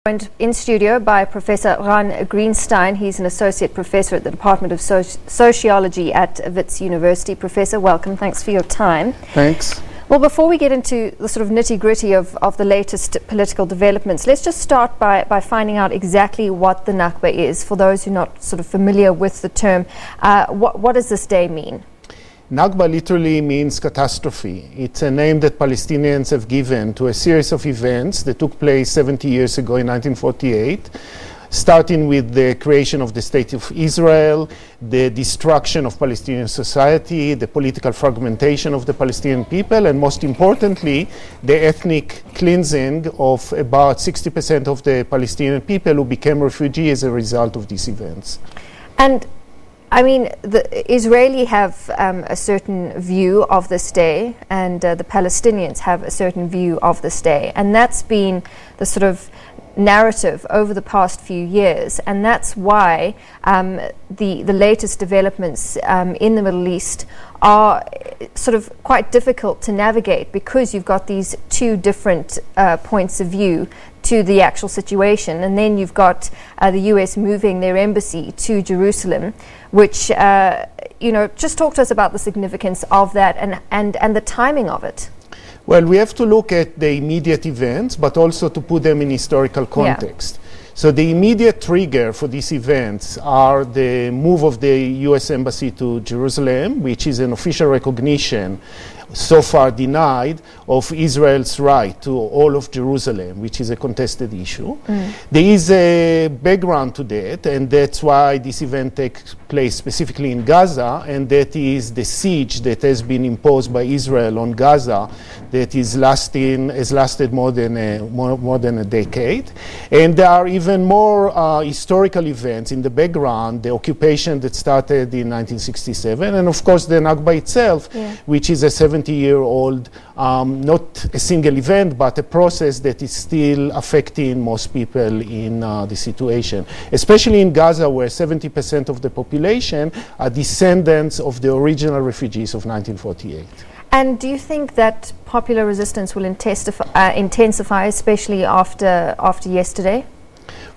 Joined in studio by Professor Greenstein. He's an associate professor at the Department of Sociology at Wits University. Professor, welcome. Thanks for your time. Thanks. Well, before we get into the sort of nitty-gritty of the latest political developments, let's just start by finding out exactly what the Nakba is. For those who are not sort of familiar with the term, what does this day mean? Nakba literally means catastrophe. It's a name that Palestinians have given to a series of events that took place 70 years ago in 1948, starting with the creation of the State of Israel, the destruction of Palestinian society, the political fragmentation of the Palestinian people, and most importantly, the ethnic cleansing of about 60% of the Palestinian people who became refugees as a result of these events. And I mean, the Israeli have a certain view of this day, and the Palestinians have a certain view of this day, and that's been the sort of narrative over the past few years, and that's why the latest developments in the Middle East are sort of quite difficult to navigate, because you've got these two different points of view to the actual situation, and then you've got the US moving their embassy to Jerusalem, which just talk to us about the significance of that and the timing of it. Well, we have to look at the immediate events, but also to put them in historical context. Yeah. So the immediate trigger for these events are the move of the US Embassy to Jerusalem, which is an official recognition, so far denied, of Israel's right to all of Jerusalem, which is a contested issue. There is a background to that, and that's why this event takes place specifically in Gaza, and that is the siege that has been imposed by Israel on Gaza that has lasted more than a decade. And there are even more historical events in the background, the occupation that started in 1967, and of course the Nakba itself, which is a 70-year-old, not a single event, but a process that is still affecting most people in the situation, especially in Gaza, where 70% of the population are descendants of the original refugees of 1948. And do you think that popular resistance will intensify, especially after yesterday?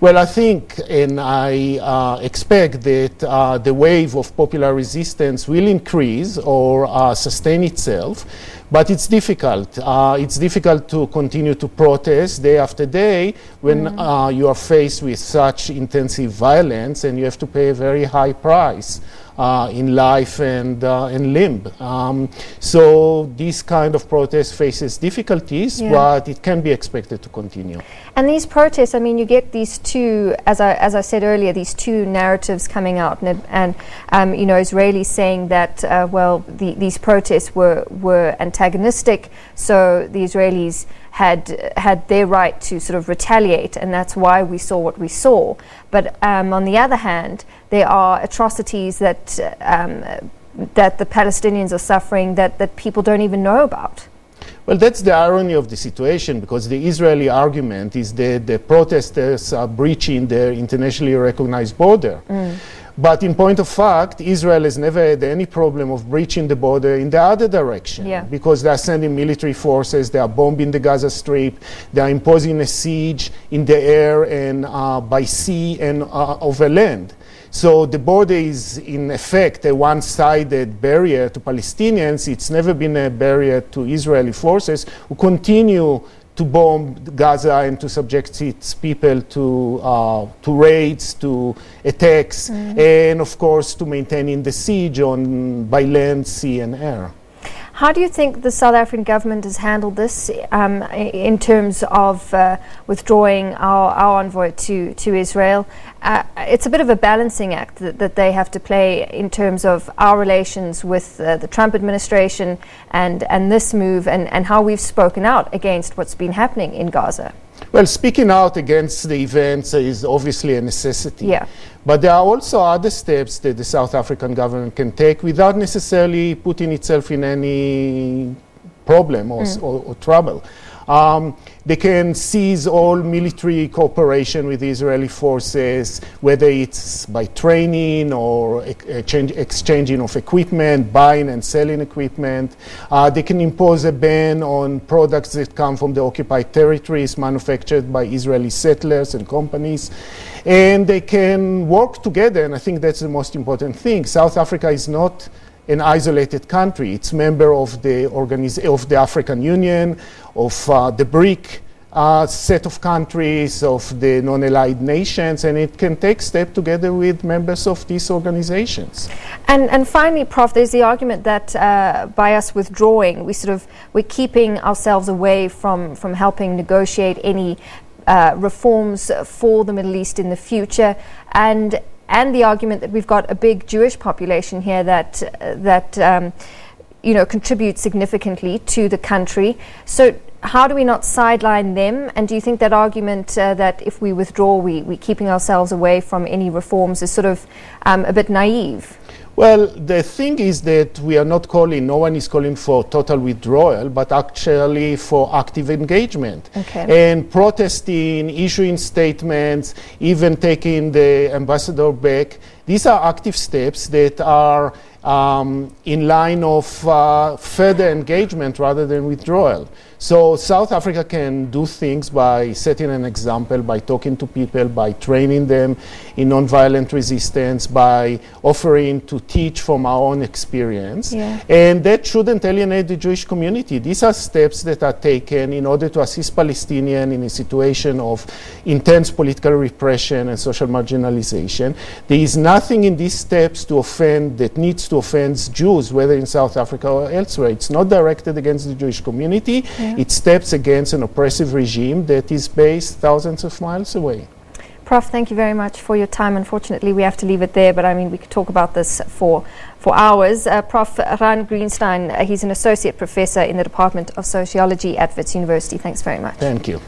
Well, I think, and I expect that the wave of popular resistance will increase or sustain itself, but it's difficult. It's difficult to continue to protest day after day when you are faced with such intensive violence, and you have to pay a very high price in life and limb. So this kind of protest faces difficulties, but it can be expected to continue. And these protests, I mean, you get these two, as I said earlier, these two narratives coming out, and Israelis saying that these protests were antagonistic, so the Israelis had their right to sort of retaliate, and that's why we saw what we saw. But on the other hand, there are atrocities that the Palestinians are suffering that people don't even know about. Well, that's the irony of the situation, because the Israeli argument is that the protesters are breaching their internationally recognized border. But in point of fact, Israel has never had any problem of breaching the border in the other direction, because they are sending military forces, they are bombing the Gaza Strip, they are imposing a siege in the air and by sea and over land. So the border is, in effect, a one-sided barrier to Palestinians. It's never been a barrier to Israeli forces, who continue to bomb Gaza and to subject its people to raids, to attacks, and of course to maintaining the siege by land, sea, and air. How do you think the South African government has handled this in terms of withdrawing our envoy to Israel? It's a bit of a balancing act that they have to play in terms of our relations with the Trump administration and this move, and how we've spoken out against what's been happening in Gaza. Well, speaking out against the events is obviously a necessity. But there are also other steps that the South African government can take without necessarily putting itself in any problem or trouble. They can seize all military cooperation with the Israeli forces, whether it's by training or exchanging of equipment, buying and selling equipment. They can impose a ban on products that come from the occupied territories manufactured by Israeli settlers and companies. And they can work together, and I think that's the most important thing. South Africa is not an isolated country. It's member of the African Union, of the BRIC set of countries, of the non-allied nations, and it can take steps together with members of these organizations. And finally, Prof, there's the argument that by us withdrawing, we're keeping ourselves away from helping negotiate any reforms for the Middle East in the future, and the argument that we've got a big Jewish population here that contributes significantly to the country. So how do we not sideline them? And do you think that argument that if we withdraw, we're keeping ourselves away from any reforms is sort of a bit naive? Well, the thing is that no one is calling for total withdrawal, but actually for active engagement. Okay. And protesting, issuing statements, even taking the ambassador back. These are active steps that are in line of further engagement rather than withdrawal. So South Africa can do things by setting an example, by talking to people, by training them in nonviolent resistance, by offering to teach from our own experience. Yeah. And that shouldn't alienate the Jewish community. These are steps that are taken in order to assist Palestinians in a situation of intense political repression and social marginalization. There is nothing in these steps that needs to offend Jews, whether in South Africa or elsewhere. It's not directed against the Jewish community. Yeah. It steps against an oppressive regime that is based thousands of miles away. Prof, thank you very much for your time. Unfortunately, we have to leave it there, but I mean, we could talk about this for hours. Prof. Ran Greenstein, he's an associate professor in the Department of Sociology at Wits University. Thanks very much. Thank you.